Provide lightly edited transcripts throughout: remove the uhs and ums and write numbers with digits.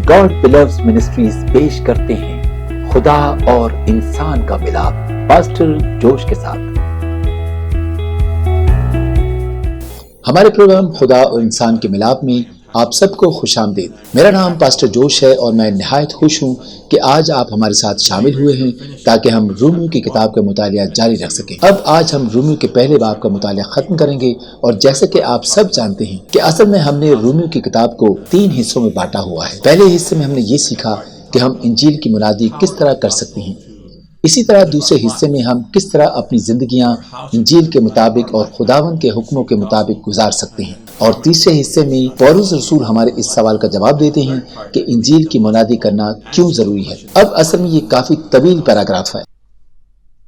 God believes ministries پیش کرتے ہیں خدا اور انسان کا ملاپ پاسٹر جوش کے ساتھ۔ ہمارے پروگرام خدا اور انسان کے ملاپ میں آپ سب کو خوش آمدید۔ میرا نام پاسٹر جوش ہے اور میں نہایت خوش ہوں کہ آج آپ ہمارے ساتھ شامل ہوئے ہیں تاکہ ہم رومیو کی کتاب کا مطالعہ جاری رکھ سکیں۔ اب آج ہم رومیو کے پہلے باب کا مطالعہ ختم کریں گے، اور جیسے کہ آپ سب جانتے ہیں کہ اصل میں ہم نے رومیو کی کتاب کو 3 حصوں میں بانٹا ہوا ہے۔ پہلے حصے میں ہم نے یہ سیکھا کہ ہم انجیل کی منادی کس طرح کر سکتے ہیں، اسی طرح دوسرے حصے میں ہم کس طرح اپنی زندگیاں انجیل کے مطابق اور خداوند کے حکموں کے مطابق گزار سکتے ہیں، اور تیسرے حصے میں پولس رسول ہمارے اس سوال کا جواب دیتے ہیں کہ انجیل کی منادی کرنا کیوں ضروری ہے۔ اب اصل میں یہ کافی طویل پیراگراف ہے،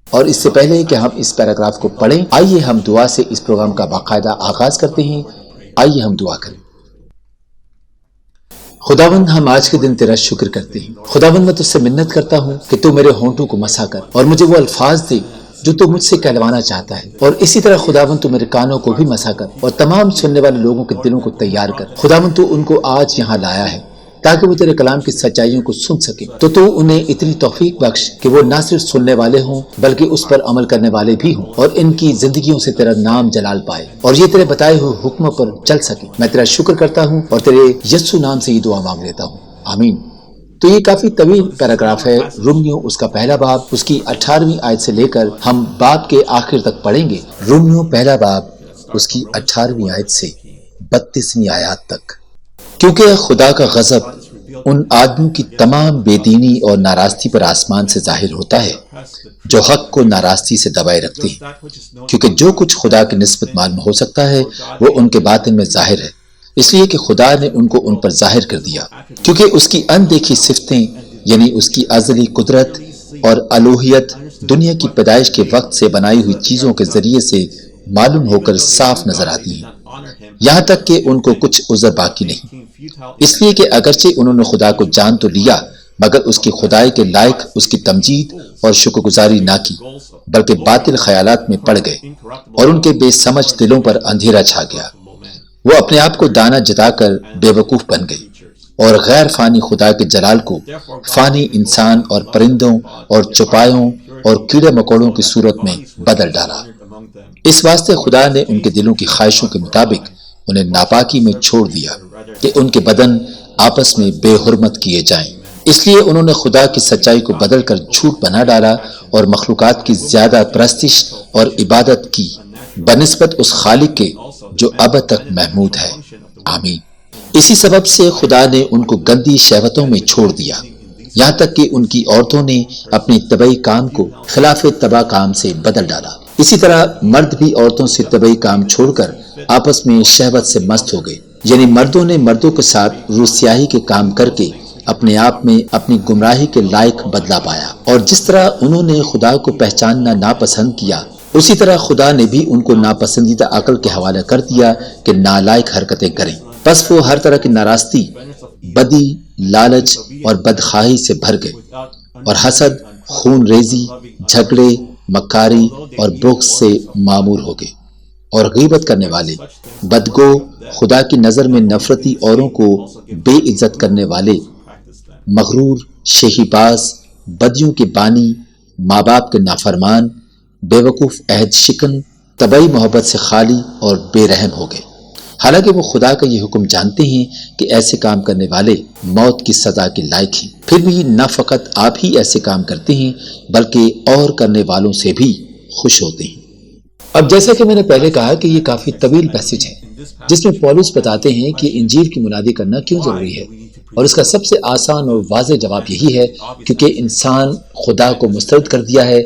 اور اس سے پہلے کہ ہم اس پیراگراف کو پڑھیں، آئیے ہم دعا سے اس پروگرام کا باقاعدہ آغاز کرتے ہیں۔ آئیے ہم دعا کریں۔ خداوند، ہم آج کے دن تیرا شکر کرتے ہیں۔ خداوند، میں تجھ سے منت کرتا ہوں کہ تو میرے ہونٹوں کو مسا کر اور مجھے وہ الفاظ دے جو تو مجھ سے کہلوانا چاہتا ہے، اور اسی طرح خداوند تو میرے کانوں کو بھی مسا کر اور تمام سننے والے لوگوں کے دلوں کو تیار کر۔ خداوند، تو ان کو آج یہاں لایا ہے تاکہ وہ تیرے کلام کی سچائیوں کو سن سکیں، تو انہیں اتنی توفیق بخش کہ وہ نہ صرف سننے والے ہوں بلکہ اس پر عمل کرنے والے بھی ہوں، اور ان کی زندگیوں سے تیرا نام جلال پائے اور یہ تیرے بتائے ہوئے حکموں پر چل سکے۔ میں تیرا شکر کرتا ہوں اور تیرے یسوع نام سے یہ دعا مانگ لیتا ہوں، آمین۔ تو یہ کافی طویل پیراگراف ہے، رومیو اس کا پہلا باب، اس کی 18ویں آیت سے لے کر ہم باب کے آخر تک پڑھیں گے۔ رومیو پہلا باب، اس کی 18ویں آیت سے 32ویں آیات تک۔ کیونکہ خدا کا غضب ان آدمیوں کی تمام بے دینی اور ناراستی پر آسمان سے ظاہر ہوتا ہے جو حق کو ناراستی سے دبائے رکھتے ہیں، کیونکہ جو کچھ خدا کی نسبت معلوم ہو سکتا ہے وہ ان کے باطن میں ظاہر ہے، اس لیے کہ خدا نے ان کو ان پر ظاہر کر دیا، کیونکہ اس کی اندیکھی صفتیں یعنی اس کی ازلی قدرت اور الوہیت دنیا کی پیدائش کے وقت سے بنائی ہوئی چیزوں کے ذریعے سے معلوم ہو کر صاف نظر آتی ہیں، یہاں تک کہ ان کو کچھ عذر باقی نہیں، اس لیے کہ اگرچہ انہوں نے خدا کو جان تو لیا مگر اس کی خدائی کے لائق اس کی تمجید اور شکر گزاری نہ کی، بلکہ باطل خیالات میں پڑ گئے اور ان کے بے سمجھ دلوں پر اندھیرا چھا گیا۔ وہ اپنے آپ کو دانا جتا کر بے وقوف بن گئی اور غیر فانی خدا کے جلال کو فانی انسان اور پرندوں اور چوپایوں اور کیڑے مکوڑوں کی صورت میں بدل ڈالا۔ اس واسطے خدا نے ان کے دلوں کی خواہشوں کے مطابق انہیں ناپاکی میں چھوڑ دیا کہ ان کے بدن آپس میں بے حرمت کیے جائیں۔ اس لیے انہوں نے خدا کی سچائی کو بدل کر جھوٹ بنا ڈالا اور مخلوقات کی زیادہ پرستش اور عبادت کی بنسبت اس خالق کے جو اب تک محمود ہے، آمین۔ اسی سبب سے خدا نے ان کو گندی شہوتوں میں چھوڑ دیا، یہاں تک کہ ان کی عورتوں نے اپنے طبعی کام کو خلاف طبع کام سے بدل ڈالا۔ اسی طرح مرد بھی عورتوں سے طبعی کام چھوڑ کر آپس میں شہوت سے مست ہو گئے، یعنی مردوں نے مردوں کے ساتھ روسیاہی کے کام کر کے اپنے آپ میں اپنی گمراہی کے لائق بدلا پایا، اور جس طرح انہوں نے خدا کو پہچاننا ناپسند کیا اسی طرح خدا نے بھی ان کو ناپسندیدہ عقل کے حوالے کر دیا کہ نالائق حرکتیں کریں، پس وہ ہر طرح کی ناراستی، بدی، لالچ اور بدخواہی سے بھر گئے، اور حسد، خون ریزی، جھگڑے، مکاری اور بغض سے معمور ہو گئے، اور غیبت کرنے والے، بدگو، خدا کی نظر میں نفرتی، اوروں کو بے عزت کرنے والے، مغرور، شہی باز، بدیوں کے بانی، ماں باپ کے نافرمان، بے وقوف عہد شکن، طبعی محبت سے خالی اور بے رحم ہو گئے، حالانکہ وہ خدا کا یہ حکم جانتے ہیں کہ ایسے کام کرنے والے موت کی سزا کے لائق ہیں، پھر بھی نہ فقط آپ ہی ایسے کام کرتے ہیں بلکہ اور کرنے والوں سے بھی خوش ہوتے ہیں۔ اب جیسا کہ میں نے پہلے کہا کہ یہ کافی طویل پیسج ہے جس میں پولس بتاتے ہیں کہ انجیل کی منادی کرنا کیوں ضروری ہے، اور اس کا سب سے آسان اور واضح جواب یہی ہے کیونکہ انسان خدا کو مسترد کر دیا ہے،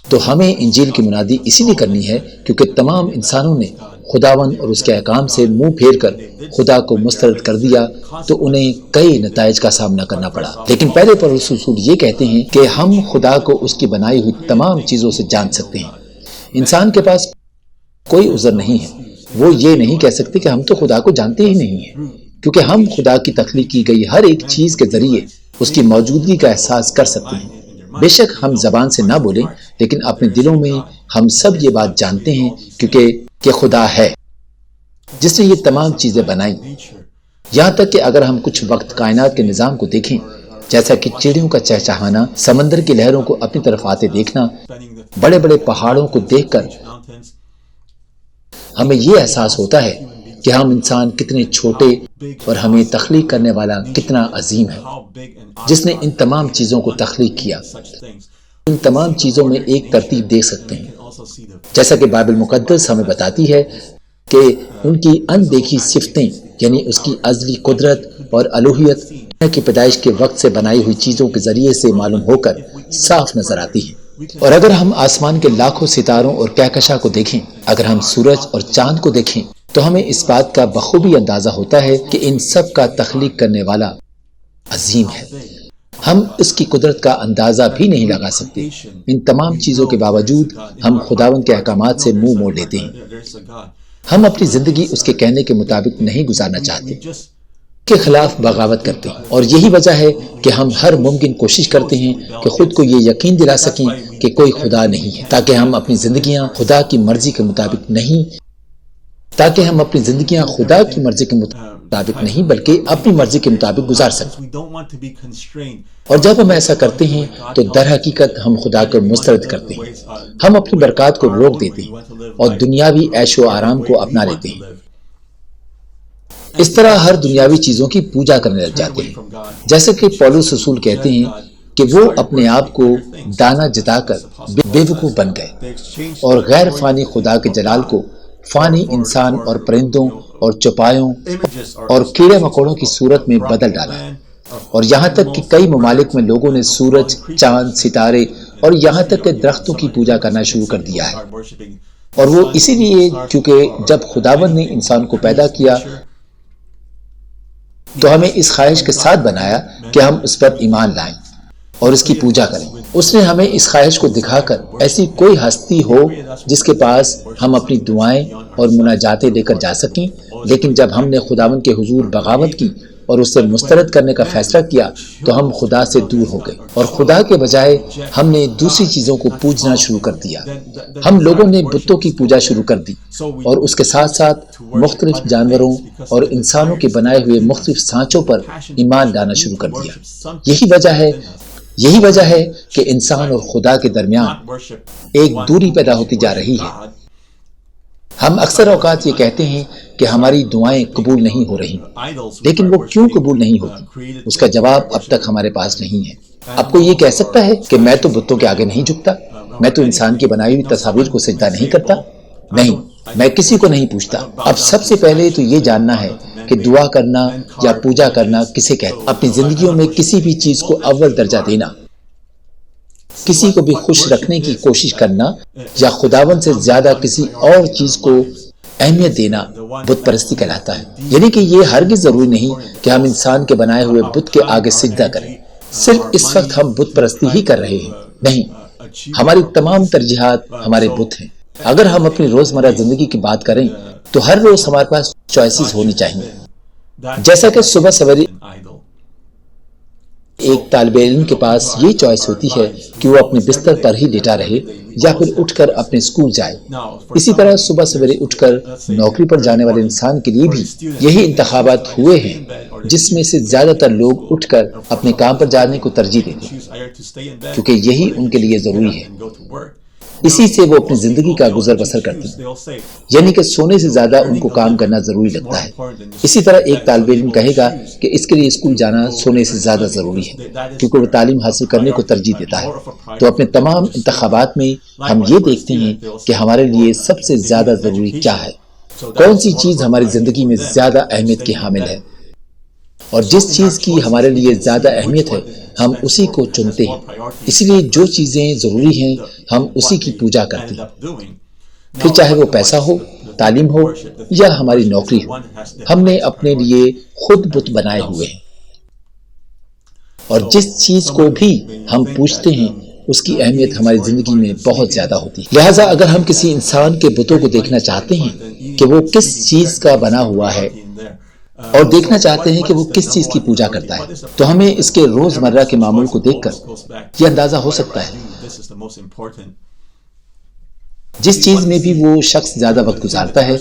تو ہمیں انجیل کی منادی اسی لیے کرنی ہے کیونکہ تمام انسانوں نے خداوند اور اس کے احکام سے منہ پھیر کر خدا کو مسترد کر دیا، تو انہیں کئی نتائج کا سامنا کرنا پڑا۔ لیکن پہلے پولس رسول یہ کہتے ہیں کہ ہم خدا کو اس کی بنائی ہوئی تمام چیزوں سے جان سکتے ہیں۔ انسان کے پاس کوئی عذر نہیں ہے، وہ یہ نہیں کہہ سکتے کہ ہم تو خدا کو جانتے ہی نہیں ہیں، کیونکہ ہم خدا کی تخلیق کی گئی ہر ایک چیز کے ذریعے اس کی موجودگی کا احساس کر سکتے ہیں۔ بے شک ہم زبان سے نہ بولیں لیکن اپنے دلوں میں ہم سب یہ بات جانتے ہیں کیونکہ خدا ہے جس نے یہ تمام چیزیں بنائیں، یہاں تک کہ اگر ہم کچھ وقت کائنات کے نظام کو دیکھیں، جیسا کہ چڑیوں کا چہچہانا، سمندر کی لہروں کو اپنی طرف آتے دیکھنا، بڑے بڑے پہاڑوں کو دیکھ کر ہمیں یہ احساس ہوتا ہے کہ ہم انسان کتنے چھوٹے اور ہمیں تخلیق کرنے والا کتنا عظیم ہے، جس نے ان تمام چیزوں کو تخلیق کیا۔ ان تمام چیزوں میں ایک ترتیب دیکھ سکتے ہیں، جیسا کہ بائبل مقدس ہمیں بتاتی ہے کہ ان کی اندیکھی صفتیں، یعنی اس کی ازلی قدرت اور الوہیت دنیا کی پیدائش کے وقت سے بنائی ہوئی چیزوں کے ذریعے سے معلوم ہو کر صاف نظر آتی ہیں۔ اور اگر ہم آسمان کے لاکھوں ستاروں اور کہکشاں کو دیکھیں، اگر ہم سورج اور چاند کو دیکھیں، تو ہمیں اس بات کا بخوبی اندازہ ہوتا ہے کہ ان سب کا تخلیق کرنے والا عظیم ہے۔ ہم اس کی قدرت کا اندازہ بھی نہیں لگا سکتے۔ ان تمام چیزوں کے باوجود ہم خداوند کے احکامات سے منہ موڑ لیتے ہیں۔ ہم اپنی زندگی اس کے کہنے کے مطابق نہیں گزارنا چاہتے، کے خلاف بغاوت کرتے ہیں، اور یہی وجہ ہے کہ ہم ہر ممکن کوشش کرتے ہیں کہ خود کو یہ یقین دلا سکیں کہ کوئی خدا نہیں ہے، تاکہ ہم اپنی زندگیاں خدا کی مرضی کے مطابق نہیں بلکہ اپنی مرضی کے مطابق گزار سکیں۔ اور جب ہم ایسا کرتے ہیں تو در حقیقت ہم خدا کو مسترد کرتے ہیں، ہم اپنی برکات کو روک دیتے ہیں اور دنیاوی عیش و آرام کو اپنا لیتے ہیں۔ اس طرح ہر دنیاوی چیزوں کی پوجا کرنے لگ جاتے ہیں، جیسے کہ پولس رسول کہتے ہیں کہ وہ اپنے آپ کو دانا جتا کر بے وقوف بن گئے اور غیر فانی خدا کے جلال کو فانی انسان اور پرندوں اور چوپایوں اور کیڑے مکوڑوں کی صورت میں بدل ڈالا، اور یہاں تک کہ کئی ممالک میں لوگوں نے سورج، چاند، ستارے اور یہاں تک کہ درختوں کی پوجا کرنا شروع کر دیا ہے۔ اور وہ اسی لیے کیونکہ جب خداوند نے انسان کو پیدا کیا تو ہمیں اس خواہش کے ساتھ بنایا کہ ہم اس پر ایمان لائیں اور اس کی پوجا کریں۔ اس نے ہمیں اس خواہش کو دکھا کر ایسی کوئی ہستی ہو جس کے پاس ہم اپنی دعائیں اور مناجاتیں لے کر جا سکیں، لیکن جب ہم نے خداوند کے حضور بغاوت کی اور اسے مسترد کرنے کا فیصلہ کیا تو ہم خدا سے دور ہو گئے، اور خدا کے بجائے ہم نے دوسری چیزوں کو پوجنا شروع کر دیا۔ ہم لوگوں نے بتوں کی پوجا شروع کر دی اور اس کے ساتھ ساتھ مختلف جانوروں اور انسانوں کے بنائے ہوئے مختلف سانچوں پر ایمان لانا شروع کر دیا۔ یہی وجہ ہے کہ انسان اور خدا کے درمیان ایک دوری پیدا ہوتی جا رہی ہے۔ ہم اکثر اوقات یہ کہتے ہیں کہ ہماری دعائیں قبول نہیں ہو رہی، لیکن وہ کیوں قبول نہیں ہوتی؟ اس کا جواب اب تک ہمارے پاس نہیں ہے۔ اب کوئی یہ کہہ سکتا ہے کہ میں تو بتوں کے آگے نہیں جھکتا، میں تو انسان کی بنائی ہوئی تصاویر کو سجدہ نہیں کرتا۔ نہیں، میں کسی کو نہیں پوچھتا۔ اب سب سے پہلے تو یہ جاننا ہے کہ دعا کرنا یا پوجا کرنا کسے کہتے ہیں۔ اپنی زندگیوں میں کسی بھی چیز کو اول درجہ دینا، کسی کو بھی خوش رکھنے کی کوشش کرنا یا خداوند سے زیادہ کسی اور چیز کو اہمیت دینا بت پرستی کہلاتا ہے۔ یعنی کہ یہ ہرگز ضروری نہیں کہ ہم انسان کے بنائے ہوئے بت کے آگے سجدہ کریں۔ صرف اس وقت ہم بت پرستی ہی کر رہے ہیں، نہیں، ہماری تمام ترجیحات ہمارے بت ہیں۔ اگر ہم اپنی روزمرہ زندگی کی بات کریں تو ہر روز ہمارے پاس چوائسز ہونی چاہیے، جیسا کہ صبح سویرے ایک طالب علم کے پاس یہ چوائس ہوتی ہے کہ وہ اپنے بستر پر ہی لیٹا رہے یا پھر اٹھ کر اپنے اسکول جائے۔ اسی طرح صبح سویرے اٹھ کر نوکری پر جانے والے انسان کے لیے بھی یہی انتخابات ہوئے ہیں، جس میں سے زیادہ تر لوگ اٹھ کر اپنے کام پر جانے کو ترجیح دیتے ہیں کیونکہ یہی ان کے لیے ضروری ہے۔ اسی سے وہ اپنی زندگی کا گزر بسر کرتے ہیں، یعنی کہ سونے سے زیادہ ان کو کام کرنا ضروری لگتا ہے۔ اسی طرح ایک طالب علم کہے گا کہ اس کے لیے اسکول جانا سونے سے زیادہ ضروری ہے کیونکہ وہ تعلیم حاصل کرنے کو ترجیح دیتا ہے۔ تو اپنے تمام انتخابات میں ہم یہ دیکھتے ہیں کہ ہمارے لیے سب سے زیادہ ضروری کیا ہے، کون سی چیز ہماری زندگی میں زیادہ اہمیت کی حامل ہے، اور جس چیز کی ہمارے لیے زیادہ اہمیت ہے ہم اسی کو چنتے ہیں۔ اسی لیے جو چیزیں ضروری ہیں ہم اسی کی پوجا کرتے ہیں، پھر چاہے وہ پیسہ ہو، تعلیم ہو یا ہماری نوکری ہو، ہم نے اپنے لیے خود بت بنائے ہوئے ہیں، اور جس چیز کو بھی ہم پوچھتے ہیں اس کی اہمیت ہماری زندگی میں بہت زیادہ ہوتی ہے۔ لہٰذا اگر ہم کسی انسان کے بتوں کو دیکھنا چاہتے ہیں کہ وہ کس چیز کا بنا ہوا ہے اور دیکھنا چاہتے ہیں کہ وہ کس چیز کی پوجا کرتا ہے، تو ہمیں اس کے روزمرہ کے معمول کو دیکھ کر یہ اندازہ ہو سکتا ہے۔ جس چیز میں بھی وہ شخص زیادہ وقت گزارتا ہے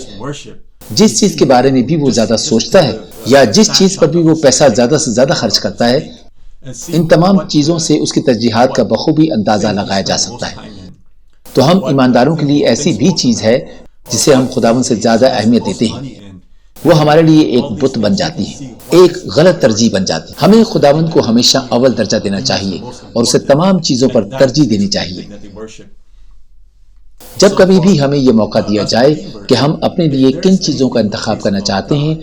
جس چیز کے بارے میں بھی وہ زیادہ سوچتا ہے یا جس چیز پر بھی وہ پیسہ زیادہ سے زیادہ خرچ کرتا ہے، ان تمام چیزوں سے اس کی ترجیحات کا بخوبی اندازہ لگایا جا سکتا ہے۔ تو ہم ایمانداروں کے لیے ایسی بھی چیز ہے جسے ہم خداوند سے زیادہ اہمیت دیتے ہیں، وہ ہمارے لیے ایک بت بن جاتی ہے، ایک غلط ترجیح بن جاتی ہے۔ ہمیں خداوند کو ہمیشہ اول درجہ دینا چاہیے اور اسے تمام چیزوں پر ترجیح دینی چاہیے۔ جب کبھی بھی ہمیں یہ موقع دیا جائے کہ ہم اپنے لیے کن چیزوں کا انتخاب کرنا چاہتے ہیں،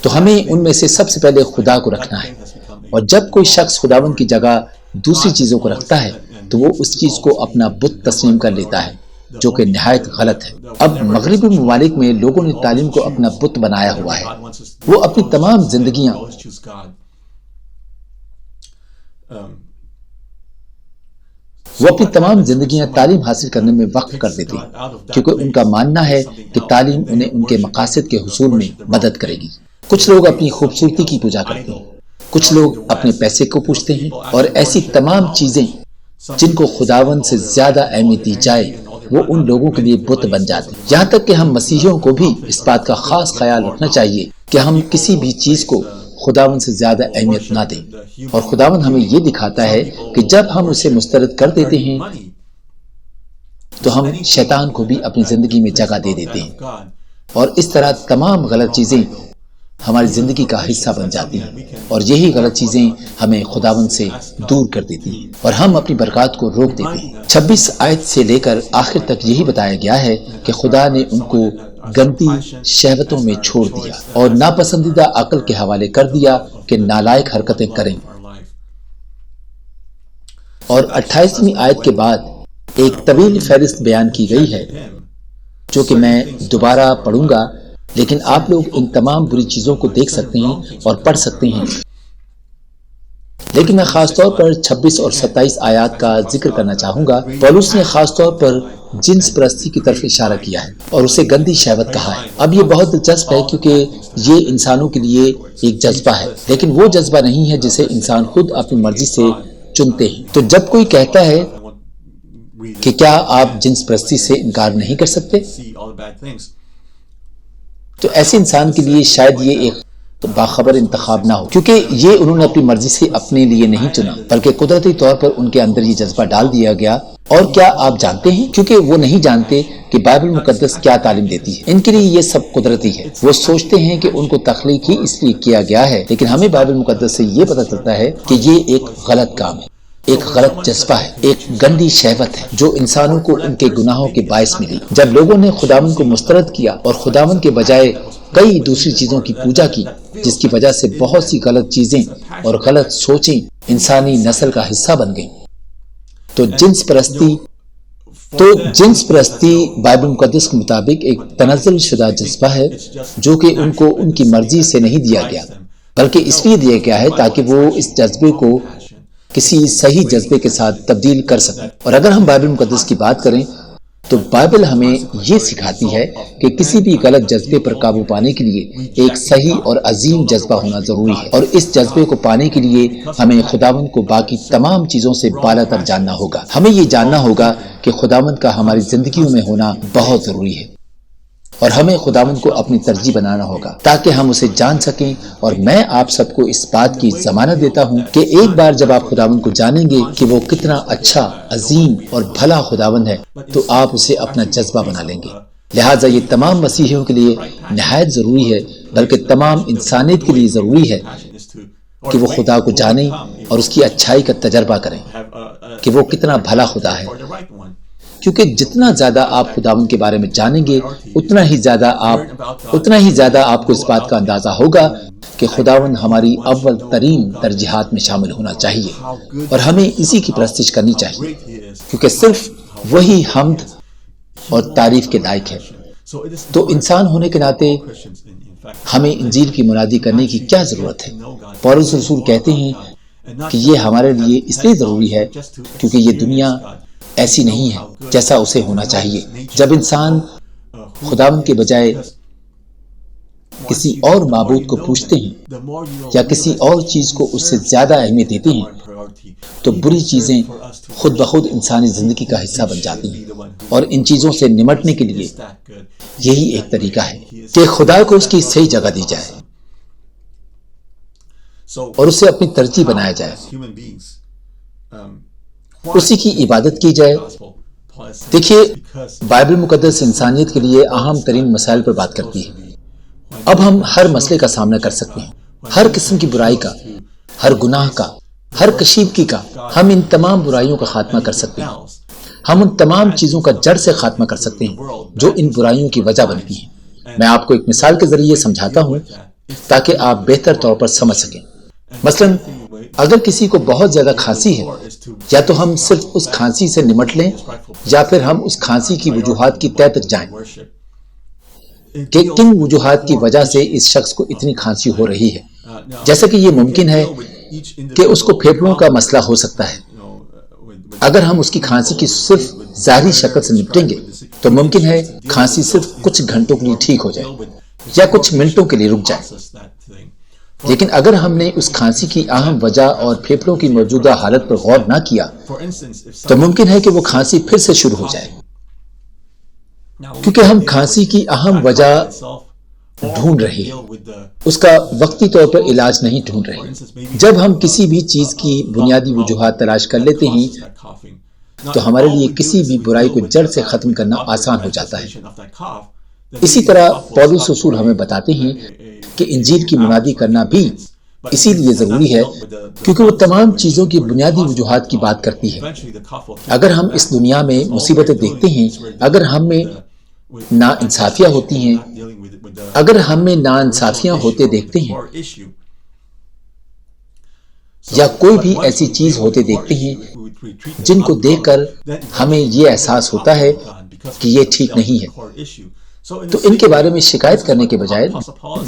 تو ہمیں ان میں سے سب سے پہلے خدا کو رکھنا ہے۔ اور جب کوئی شخص خداوند کی جگہ دوسری چیزوں کو رکھتا ہے تو وہ اس چیز کو اپنا بت تسلیم کر لیتا ہے، جو کہ نہایت غلط ہے۔ اب مغربی ممالک میں لوگوں نے تعلیم کو اپنا بت بنایا ہوا ہے۔ وہ اپنی تمام زندگیاں تعلیم حاصل کرنے میں وقف کر دیتے ہیں، کیونکہ ان کا ماننا ہے کہ تعلیم انہیں ان کے مقاصد کے حصول میں مدد کرے گی۔ کچھ لوگ اپنی خوبصورتی کی پوجا کرتے ہیں، کچھ لوگ اپنے پیسے کو پوجتے ہیں، اور ایسی تمام چیزیں جن کو خداوند سے زیادہ اہمیت دی جائے وہ ان لوگوں کے لیے بت بن جاتے ہیں۔ یہاں تک کہ ہم مسیحیوں کو بھی اس بات کا خاص خیال رکھنا چاہیے کہ ہم کسی بھی چیز کو خداوند سے زیادہ اہمیت نہ دیں، اور خداوند ہمیں یہ دکھاتا ہے کہ جب ہم اسے مسترد کر دیتے ہیں تو ہم شیطان کو بھی اپنی زندگی میں جگہ دے دیتے ہیں، اور اس طرح تمام غلط چیزیں ہماری زندگی کا حصہ بن جاتی ہیں، اور یہی غلط چیزیں ہمیں خداوند سے دور کر دیتی ہیں اور ہم اپنی برکات کو روک دیتے ہیں۔ 26 آیت سے لے کر آخر تک یہی بتایا گیا ہے کہ خدا نے ان کو گندی شہوتوں میں چھوڑ دیا اور ناپسندیدہ عقل کے حوالے کر دیا کہ نالائق حرکتیں کریں۔ اور 28ویں آیت کے بعد ایک طویل فہرست بیان کی گئی ہے جو کہ میں دوبارہ پڑھوں گا، لیکن آپ لوگ ان تمام بری چیزوں کو دیکھ سکتے ہیں اور پڑھ سکتے ہیں، لیکن میں خاص طور پر 26 اور 27 آیات کا ذکر کرنا چاہوں گا۔ پولس نے خاص طور پر جنس پرستی کی طرف اشارہ کیا ہے اور اسے گندی شہوت کہا ہے۔ اب یہ بہت دلچسپ ہے کیونکہ یہ انسانوں کے لیے ایک جذبہ ہے، لیکن وہ جذبہ نہیں ہے جسے انسان خود اپنی مرضی سے چنتے ہیں۔ تو جب کوئی کہتا ہے کہ کیا آپ جنس پرستی سے انکار نہیں کر سکتے، تو ایسے انسان کے لیے شاید یہ ایک باخبر انتخاب نہ ہو، کیونکہ یہ انہوں نے اپنی مرضی سے اپنے لیے نہیں چنا بلکہ قدرتی طور پر ان کے اندر یہ جذبہ ڈال دیا گیا۔ اور کیا آپ جانتے ہیں، کیونکہ وہ نہیں جانتے کہ بائبل مقدس کیا تعلیم دیتی ہے، ان کے لیے یہ سب قدرتی ہے۔ وہ سوچتے ہیں کہ ان کو تخلیق ہی اس لیے کیا گیا ہے، لیکن ہمیں بائبل مقدس سے یہ پتہ چلتا ہے کہ یہ ایک غلط کام ہے، ایک غلط جذبہ ہے، ایک گندی شہوت ہے جو انسانوں کو ان کے گناہوں کے باعث ملی۔ جب لوگوں نے خداوند کو مسترد کیا اور خداوند کے بجائے کئی دوسری چیزوں کی پوجا کی، جس کی وجہ سے بہت سی غلط چیزیں اور غلط سوچیں انسانی نسل کا حصہ بن گئیں، تو جنس پرستی بائبل مقدس کے مطابق ایک تنزل شدہ جذبہ ہے جو کہ ان کو ان کی مرضی سے نہیں دیا گیا بلکہ اس لیے دیا گیا ہے تاکہ وہ اس جذبے کو کسی صحیح جذبے کے ساتھ تبدیل کر سکیں۔ اور اگر ہم بائبل مقدس کی بات کریں تو بائبل ہمیں یہ سکھاتی ہے کہ کسی بھی غلط جذبے پر قابو پانے کے لیے ایک صحیح اور عظیم جذبہ ہونا ضروری ہے، اور اس جذبے کو پانے کے لیے ہمیں خداوند کو باقی تمام چیزوں سے بالا تر جاننا ہوگا۔ ہمیں یہ جاننا ہوگا کہ خداوند کا ہماری زندگیوں میں ہونا بہت ضروری ہے، اور ہمیں خداوند کو اپنی ترجیح بنانا ہوگا تاکہ ہم اسے جان سکیں۔ اور میں آپ سب کو اس بات کی ضمانت دیتا ہوں کہ ایک بار جب آپ خداوند کو جانیں گے کہ وہ کتنا اچھا، عظیم اور بھلا خداوند ہے، تو آپ اسے اپنا جذبہ بنا لیں گے۔ لہٰذا یہ تمام مسیحیوں کے لیے نہایت ضروری ہے، بلکہ تمام انسانیت کے لیے ضروری ہے کہ وہ خدا کو جانیں اور اس کی اچھائی کا تجربہ کریں کہ وہ کتنا بھلا خدا ہے، کیونکہ جتنا زیادہ آپ خداوند کے بارے میں جانیں گے اتنا ہی زیادہ آپ کو اس بات کا اندازہ ہوگا کہ خداوند ہماری اول ترین ترجیحات میں شامل ہونا چاہیے، اور ہمیں اسی کی پرستش کرنی چاہیے، کیونکہ صرف وہی حمد اور تعریف کے لائق ہے۔ تو انسان ہونے کے ناطے ہمیں انجیل کی منادی کرنے کی کیا ضرورت ہے؟ پولس رسول کہتے ہیں کہ یہ ہمارے لیے اس لیے ضروری ہے کیونکہ یہ دنیا ایسی نہیں ہے جیسا اسے ہونا چاہیے۔ جب انسان خداوند کے بجائے کسی اور معبود کو پوجتے ہیں یا کسی اور چیز کو اس سے زیادہ اہمیت دیتے ہیں تو بری چیزیں خود بخود انسانی زندگی کا حصہ بن جاتی ہیں، اور ان چیزوں سے نمٹنے کے لیے یہی ایک طریقہ ہے کہ خدا کو اس کی صحیح جگہ دی جائے اور اسے اپنی ترجیح بنایا جائے، اسی کی عبادت کی جائے۔ دیکھیے، بائبل مقدس انسانیت کے لیے اہم ترین مسائل پر بات کرتی ہے۔ اب ہم ہر مسئلے کا سامنا کر سکتے ہیں، ہر قسم کی برائی کا، ہر گناہ کا، ہر کشیدگی کا۔ ہم ان تمام برائیوں کا خاتمہ کر سکتے ہیں۔ ہم ان تمام چیزوں کا جڑ سے خاتمہ کر سکتے ہیں جو ان برائیوں کی وجہ بنتی ہیں۔ میں آپ کو ایک مثال کے ذریعے سمجھاتا ہوں تاکہ آپ بہتر طور پر سمجھ سکیں۔ مثلا اگر کسی کو بہت زیادہ کھانسی ہے، یا تو ہم صرف اس کھانسی سے نمٹ لیں یا پھر ہم اس کھانسی کی وجوہات کی تہہ تک جائیں کہ کن وجوہات کی وجہ سے اس شخص کو اتنی کھانسی ہو رہی ہے۔ جیسا کہ یہ ممکن ہے کہ اس کو پھیپھڑوں کا مسئلہ ہو سکتا ہے۔ اگر ہم اس کی کھانسی کی صرف ظاہری شکل سے نپٹیں گے تو ممکن ہے کھانسی صرف کچھ گھنٹوں کے لیے ٹھیک ہو جائے یا کچھ منٹوں کے لیے رک جائے، لیکن اگر ہم نے اس کھانسی کی اہم وجہ اور پھیپھڑوں کی موجودہ حالت پر غور نہ کیا تو ممکن ہے کہ وہ کھانسی پھر سے شروع ہو جائے، کیونکہ ہم کھانسی کی اہم وجہ ڈھونڈ رہے ہیں، اس کا وقتی طور پر علاج نہیں ڈھونڈ رہے۔ جب ہم کسی بھی چیز کی بنیادی وجوہات تلاش کر لیتے ہیں تو ہمارے لیے کسی بھی برائی کو جڑ سے ختم کرنا آسان ہو جاتا ہے۔ اسی طرح پولس رسول ہمیں بتاتے ہیں کہ انجیل کی منادی کرنا بھی اسی لیے ضروری ہے کیونکہ وہ تمام چیزوں کی بنیادی وجوہات کی بات کرتی ہے۔ اگر ہم اس دنیا میں مصیبتیں دیکھتے ہیں، اگر ہم میں ناانصافیاں ہوتی ہیں، اگر ہم میں ناانصافیاں ہوتے دیکھتے ہیں یا کوئی بھی ایسی چیز ہوتے دیکھتے ہیں جن کو دیکھ کر ہمیں یہ احساس ہوتا ہے کہ یہ ٹھیک نہیں ہے، تو ان کے بارے میں شکایت کرنے کے بجائے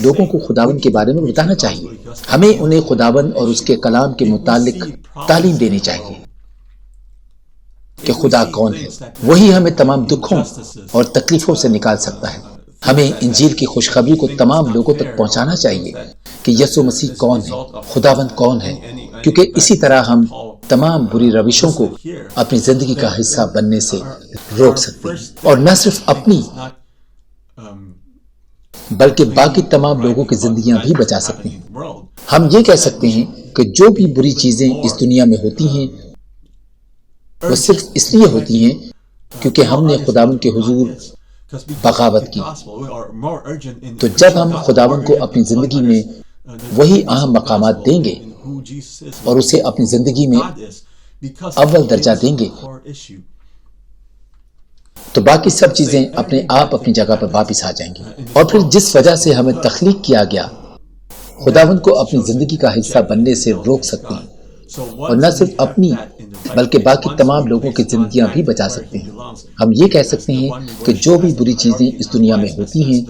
لوگوں کو خداوند کے بارے میں بتانا چاہیے۔ ہمیں انہیں خداوند اور اس کے کلام کے متعلق تعلیم دینی چاہیے کہ خدا کون ہے۔ وہی ہمیں تمام دکھوں اور تکلیفوں سے نکال سکتا ہے۔ ہمیں انجیل کی خوشخبری کو تمام لوگوں تک پہنچانا چاہیے کہ یسوع مسیح کون ہے، خداوند کون ہے، کیونکہ اسی طرح ہم تمام بری روشوں کو اپنی زندگی کا حصہ بننے سے روک سکتے ہیں، اور نہ صرف اپنی بلکہ باقی تمام لوگوں کی زندگیاں بھی بچا سکتے ہیں۔ ہم یہ کہہ سکتے ہیں کہ جو بھی بری چیزیں اس دنیا میں ہوتی ہیں وہ صرف اس لیے ہوتی ہیں کیونکہ ہم نے خداوند کے حضور بغاوت کی۔ تو جب ہم خداوند کو اپنی زندگی میں وہی اہم مقامات دیں گے اور اسے اپنی زندگی میں اول درجہ دیں گے تو باقی سب چیزیں اپنے آپ اپنی جگہ پر واپس آ جائیں گی۔ اور پھر جس وجہ سے ہمیں تخلیق کیا گیا خداوند کو اپنی زندگی کا حصہ بننے سے روک سکتے ہیں، اور نہ صرف اپنی بلکہ باقی تمام لوگوں کی زندگیاں بھی بچا سکتے ہیں۔ ہم یہ کہہ سکتے ہیں کہ جو بھی بری چیزیں اس دنیا میں ہوتی ہیں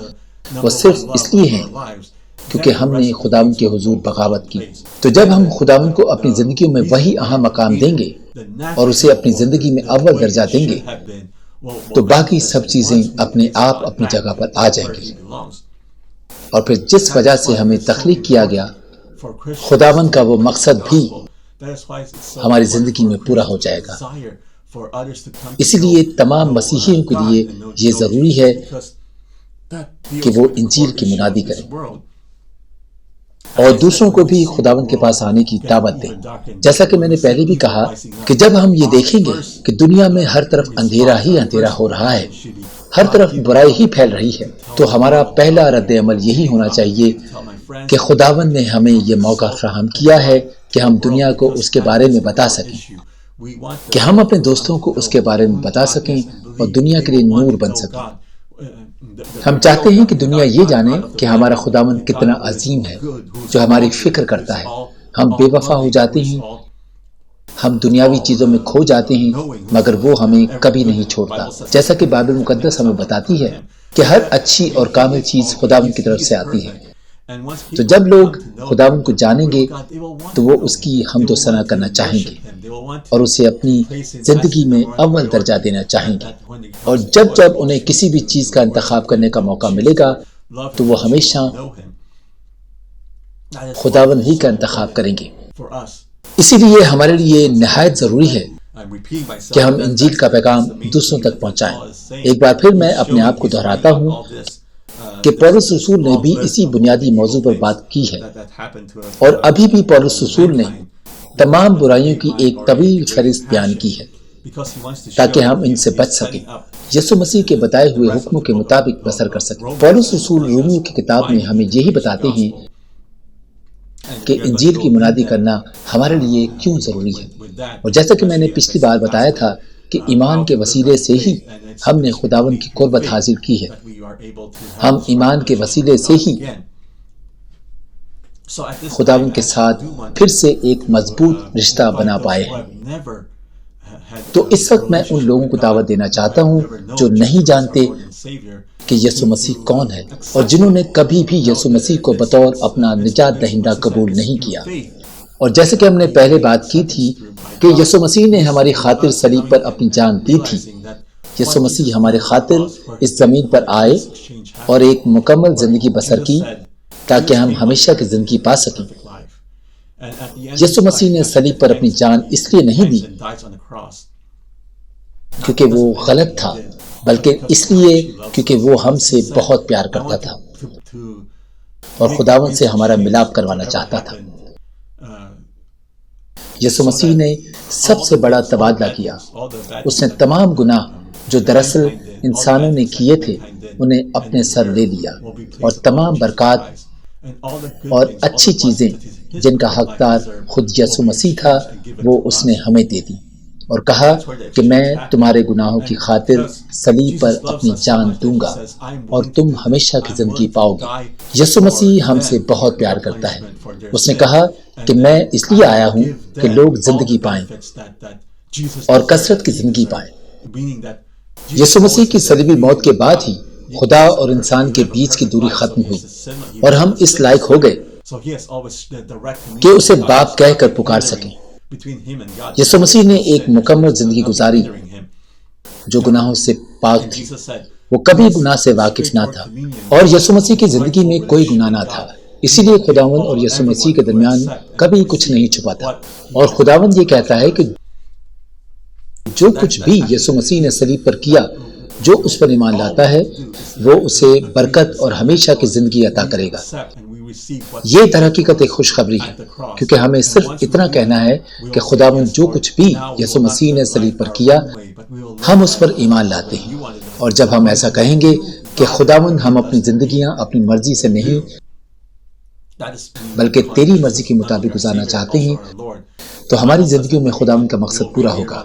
وہ صرف اس لیے ہیں کیونکہ ہم نے خداوند کے حضور بغاوت کی۔ تو جب ہم خداوند کو اپنی زندگیوں میں وہی اہم مقام دیں گے اور اسے اپنی زندگی میں اول درجہ دیں گے تو باقی سب چیزیں اپنے آپ اپنی جگہ پر آ جائیں گی، اور پھر جس وجہ سے ہمیں تخلیق کیا گیا خداوند کا وہ مقصد بھی ہماری زندگی میں پورا ہو جائے گا۔ اسی لیے تمام مسیحیوں کے لیے یہ ضروری ہے کہ وہ انجیل کی منادی کریں اور دوسروں کو بھی خداوند کے پاس آنے کی دعوت دیں۔ جیسا کہ میں نے پہلے بھی کہا کہ جب ہم یہ دیکھیں گے کہ دنیا میں ہر طرف اندھیرا ہی اندھیرا ہو رہا ہے، ہر طرف برائی ہی پھیل رہی ہے، تو ہمارا پہلا رد عمل یہی ہونا چاہیے کہ خداوند نے ہمیں یہ موقع فراہم کیا ہے کہ ہم دنیا کو اس کے بارے میں بتا سکیں، کہ ہم اپنے دوستوں کو اس کے بارے میں بتا سکیں اور دنیا کے لیے نور بن سکیں۔ ہم چاہتے ہیں کہ دنیا یہ جانے کہ ہمارا خداوند کتنا عظیم ہے جو ہماری فکر کرتا ہے۔ ہم بے وفا ہو جاتے ہیں، ہم دنیاوی چیزوں میں کھو جاتے ہیں، مگر وہ ہمیں کبھی نہیں چھوڑتا، جیسا کہ بائبل مقدس ہمیں بتاتی ہے کہ ہر اچھی اور کامل چیز خداوند کی طرف سے آتی ہے۔ تو جب لوگ خداوند کو جانیں گے تو وہ اس کی حمد و ثنا کرنا چاہیں گے اور اسے اپنی زندگی میں اول درجہ دینا چاہیں گے، اور جب انہیں کسی بھی چیز کا انتخاب کرنے کا موقع ملے گا تو وہ ہمیشہ خداوند ہی کا انتخاب کریں گے۔ اسی لیے ہمارے لیے نہایت ضروری ہے کہ ہم انجیل کا پیغام دوسروں تک پہنچائیں۔ ایک بار پھر میں اپنے آپ کو دہراتا ہوں کہ پولس رسول نے بھی اسی بنیادی موضوع پر بات کی ہے، اور ابھی بھی پولس رسول نے تمام برائیوں کی ایک طویل فہرست بیان کی ہے تاکہ ہم ان سے بچ سکیں، یسوع مسیح کے بتائے ہوئے حکموں کے مطابق بسر کر سکیں۔ پولس رسول رومیوں کی کتاب میں ہمیں یہی بتاتے ہیں کہ انجیل کی منادی کرنا ہمارے لیے کیوں ضروری ہے، اور جیسا کہ میں نے پچھلی بار بتایا تھا کہ ایمان کے وسیلے سے ہی ہم نے خداوند کی قربت حاصل کی ہے، ہم ایمان کے وسیلے سے ہی خداوند کے ساتھ پھر سے ایک مضبوط رشتہ بنا پائے ہیں۔ تو اس وقت میں ان لوگوں کو دعوت دینا چاہتا ہوں جو نہیں جانتے کہ یسوع مسیح کون ہے، اور جنہوں نے کبھی بھی یسوع مسیح کو بطور اپنا نجات دہندہ قبول نہیں کیا۔ اور جیسے کہ ہم نے پہلے بات کی تھی کہ یسوع مسیح نے ہماری خاطر صلیب پر اپنی جان دی تھی، یسوع مسیح ہمارے خاطر اس زمین پر آئے اور ایک مکمل زندگی بسر کی تاکہ ہم ہمیشہ کی زندگی پا سکیں۔ یسوع مسیح نے صلیب پر اپنی جان اس لیے نہیں دی کیونکہ وہ غلط تھا، بلکہ اس لیے کیونکہ وہ ہم سے بہت پیار کرتا تھا اور خداوند سے ہمارا ملاپ کروانا چاہتا تھا۔ یسوع مسیح نے سب سے بڑا تبادلہ کیا، اس نے تمام گناہ جو دراصل انسانوں نے کیے تھے انہیں اپنے سر لے لیا، اور تمام برکات اور اچھی چیزیں جن کا حقدار خود یسوع مسیح تھا وہ اس نے ہمیں دے دی، اور کہا کہ میں تمہارے گناہوں کی خاطر صلیب پر اپنی جان دوں گا اور تم ہمیشہ کی زندگی پاؤ گے۔ یسوع مسیح ہم سے بہت پیار کرتا ہے، اس نے کہا کہ میں اس لیے آیا ہوں کہ لوگ زندگی پائیں اور کثرت کی زندگی پائیں۔ یسوع مسیح کی صلیبی موت کے بعد ہی خدا اور انسان کے بیچ کی دوری ختم ہوئی اور ہم اس لائق ہو گئے کہ اسے باپ کہہ کر پکار سکیں۔ یسوع مسیح نے ایک مکمل زندگی گزاری جو گناہوں سے پاک تھی، وہ کبھی گناہ سے واقف نہ تھا، اور یسوع مسیح کی زندگی میں کوئی گناہ نہ تھا، اسی لیے خداوند اور یسوع مسیح کے درمیان کبھی کچھ نہیں چھپا تھا۔ اور خداوند یہ کہتا ہے کہ جو کچھ بھی یسوع مسیح نے صلیب پر کیا، جو اس پر ایمان لاتا ہے وہ اسے برکت اور ہمیشہ کی زندگی عطا کرے گا۔ یہ در حقیقت ایک خوشخبری ہے، کیونکہ ہمیں صرف اتنا کہنا ہے کہ خداوند جو کچھ بھی یسوع مسیح نے صلیب پر کیا ہم اس پر ایمان لاتے ہیں، اور جب ہم ایسا کہیں گے کہ خداوند ہم اپنی زندگیاں اپنی مرضی سے نہیں بلکہ تیری مرضی کے مطابق گزارنا چاہتے ہیں، تو ہماری زندگیوں میں خداوند کا مقصد پورا ہوگا۔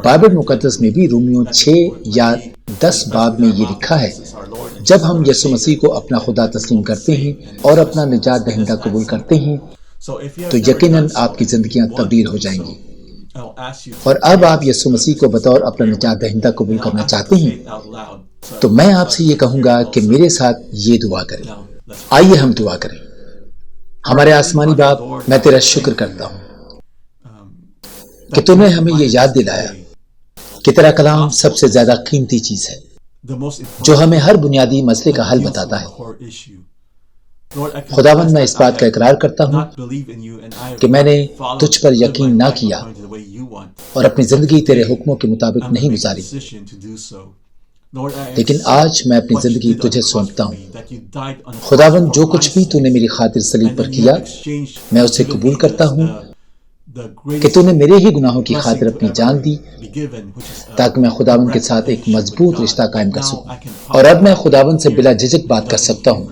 بائبل مقدس میں بھی رومیوں 6 یا 10 باب میں یہ لکھا ہے، جب ہم یسوع مسیح کو اپنا خدا تسلیم کرتے ہیں اور اپنا نجات دہندہ قبول کرتے ہیں تو یقیناً آپ کی زندگیاں تبدیل ہو جائیں گی۔ اور اب آپ یسوع مسیح کو بطور اپنا نجات دہندہ قبول کرنا چاہتے ہیں تو میں آپ سے یہ کہوں گا کہ میرے ساتھ یہ دعا کریں۔ آئیے ہم دعا کریں۔ ہمارے آسمانی باپ، میں تیرا شکر کرتا ہوں کہ تو نے ہمیں یہ یاد دلایا کہ تیرا کلام سب سے زیادہ قیمتی چیز ہے جو ہمیں ہر بنیادی مسئلے کا حل بتاتا ہے۔ خداوند، میں اس بات کا اقرار کرتا ہوں کہ میں نے تجھ پر یقین نہ کیا اور اپنی زندگی تیرے حکموں کے مطابق نہیں گزاری، لیکن آج میں اپنی زندگی تجھے سونپتا ہوں۔ خداوند، جو کچھ بھی تو نے میری خاطر صلیب پر کیا میں اسے قبول کرتا ہوں کہ تو نے میرے ہی گناہوں کی خاطر اپنی جان دی تاکہ میں خداوند کے ساتھ ایک مضبوط رشتہ قائم کر سکوں، اور اب میں خداوند سے بلا جھجک بات کر سکتا ہوں۔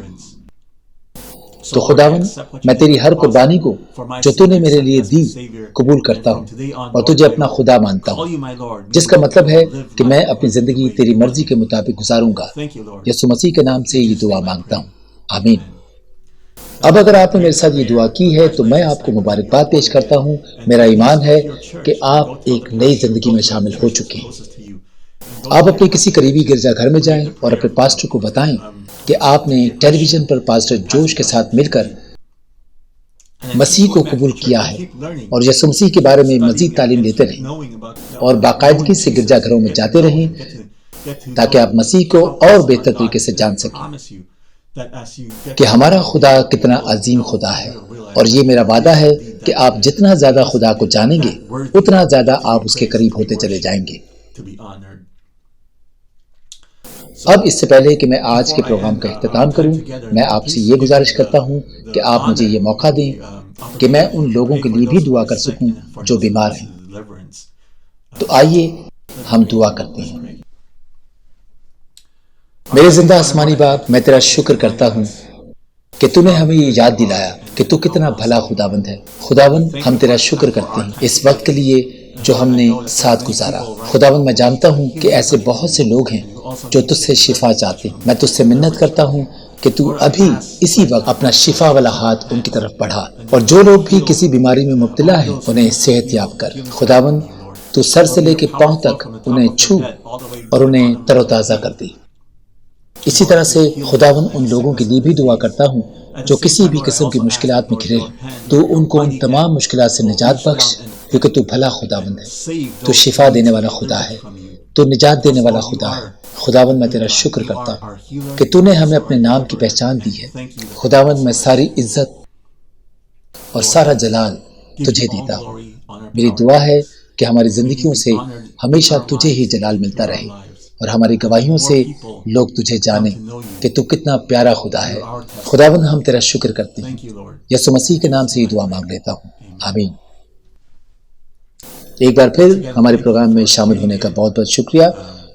تو خداوند، میں تیری ہر قربانی کو جو تو نے میرے لیے دی قبول کرتا ہوں اور تجھے اپنا خدا مانتا ہوں، جس کا مطلب ہے کہ میں اپنی زندگی تیری مرضی کے مطابق گزاروں گا۔ یسوع مسیح کے نام سے یہ دعا مانگتا ہوں، آمین۔ اب اگر آپ نے میرے ساتھ یہ دعا کی ہے تو میں آپ کو مبارکباد پیش کرتا ہوں۔ میرا ایمان ہے کہ آپ ایک نئی زندگی میں شامل ہو چکے ہیں۔ آپ اپنے کسی قریبی گرجا گھر میں جائیں اور اپنے پاسٹر کو بتائیں کہ آپ نے ٹیلی ویژن پر پاسٹر جوش کے ساتھ مل کر مسیح کو قبول کیا ہے، اور یسوع مسیح کے بارے میں مزید تعلیم لیتے رہیں اور باقاعدگی سے گرجا گھروں میں جاتے رہیں تاکہ آپ مسیح کو اور بہتر طریقے سے جان سکیں کہ ہمارا خدا کتنا عظیم خدا ہے، اور یہ میرا وعدہ ہے کہ آپ جتنا زیادہ خدا کو جانیں گے اتنا زیادہ آپ اس کے قریب ہوتے چلے جائیں گے۔ اب اس سے پہلے کہ میں آج کے پروگرام کا اختتام کروں، میں آپ سے یہ گزارش کرتا ہوں کہ آپ مجھے یہ موقع دیں کہ میں ان لوگوں کے لیے بھی دعا کر سکوں جو بیمار ہیں۔ تو آئیے ہم دعا کرتے ہیں۔ میرے زندہ آسمانی باپ، میں تیرا شکر کرتا ہوں کہ تو نے ہمیں یہ یاد دلایا کہ تو کتنا بھلا خداوند ہے۔ خداوند، ہم تیرا شکر کرتے ہیں اس وقت کے لیے جو ہم نے ساتھ گزارا۔ خداوند، میں جانتا ہوں کہ ایسے بہت سے لوگ ہیں جو تجھ سے شفا چاہتے ہیں۔ میں تجھ سے منت کرتا ہوں کہ تو ابھی اسی وقت اپنا شفا والا ہاتھ ان کی طرف بڑھا، اور جو لوگ بھی کسی بیماری میں مبتلا ہیں انہیں صحت یاب کر۔ خداوند، تو سر سے لے کے پاؤں تک انہیں چھو اور انہیں تر و تازہ کر دے۔ اسی طرح سے خداوند، ان لوگوں کے لیے بھی دعا کرتا ہوں جو کسی بھی قسم کی مشکلات میں گھرے ہیں، تو ان کو ان تمام مشکلات سے نجات بخش، کیونکہ تو بھلا خداوند ہے، تو شفا دینے والا خدا ہے، تو نجات دینے والا خدا ہے۔ خداوند، میں تیرا شکر کرتا ہوں کہ تو نے ہمیں اپنے نام کی پہچان دی ہے۔ خداوند، میں ساری عزت اور سارا جلال تجھے دیتا ہوں۔ میری دعا ہے کہ ہماری زندگیوں سے ہمیشہ تجھے ہی جلال ملتا رہے، اور ہماری گواہیوں سے لوگ تجھے جانیں کہ تو کتنا پیارا خدا ہے۔ خداوند، ہم تیرا شکر کرتے ہیں۔ یسوع مسیح کے نام سے یہ دعا مانگ لیتا ہوں، آمین۔ ایک بار پھر ہمارے پروگرام میں شامل ہونے کا بہت بہت شکریہ۔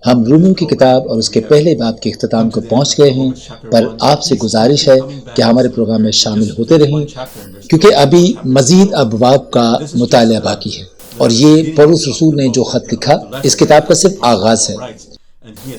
ہم رومیوں کی کتاب اور اس کے پہلے باب کے اختتام کو پہنچ گئے ہیں، پر آپ سے گزارش ہے کہ ہمارے پروگرام میں شامل ہوتے رہیں، کیونکہ ابھی مزید ابواب کا مطالعہ باقی ہے، اور یہ پولس رسول نے جو خط لکھا اس کتاب کا صرف آغاز ہے۔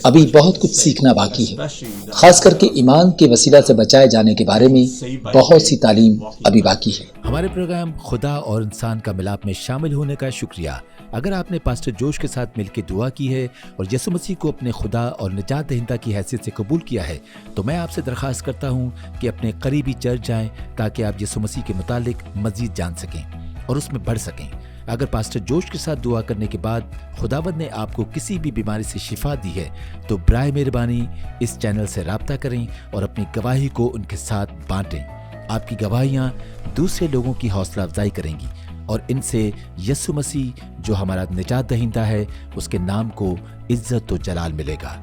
ابھی بہت کچھ سیکھنا باقی ہے، خاص کر کے ایمان کے وسیلہ سے بچائے جانے کے بارے میں بہت سی تعلیم ابھی باقی ہے۔ ہمارے پروگرام خدا اور انسان کا ملاپ میں شامل ہونے کا شکریہ۔ اگر آپ نے پاسٹر جوش کے ساتھ مل کے دعا کی ہے اور یسوع مسیح کو اپنے خدا اور نجات دہندہ کی حیثیت سے قبول کیا ہے، تو میں آپ سے درخواست کرتا ہوں کہ اپنے قریبی چرچ جائیں تاکہ آپ یسوع مسیح کے متعلق مزید جان سکیں اور اس میں بڑھ سکیں۔ اگر پاسٹر جوش کے ساتھ دعا کرنے کے بعد خداوند نے آپ کو کسی بھی بیماری سے شفا دی ہے، تو برائے مہربانی اس چینل سے رابطہ کریں اور اپنی گواہی کو ان کے ساتھ بانٹیں۔ آپ کی گواہیاں دوسرے لوگوں کی حوصلہ افزائی کریں گی، اور ان سے یسوع مسیح جو ہمارا نجات دہندہ ہے اس کے نام کو عزت و جلال ملے گا۔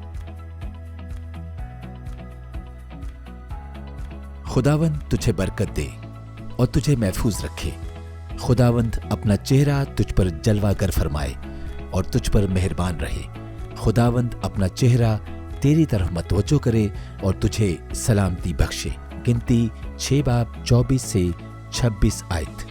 خداوند تجھے برکت دے اور تجھے محفوظ رکھے۔ خداوند اپنا چہرہ تجھ پر جلوہ گر فرمائے اور تجھ پر مہربان رہے۔ خداوند اپنا چہرہ تیری طرف متوجہ کرے اور تجھے سلامتی بخشے۔ گنتی 6 باب 24 سے 26 آیت۔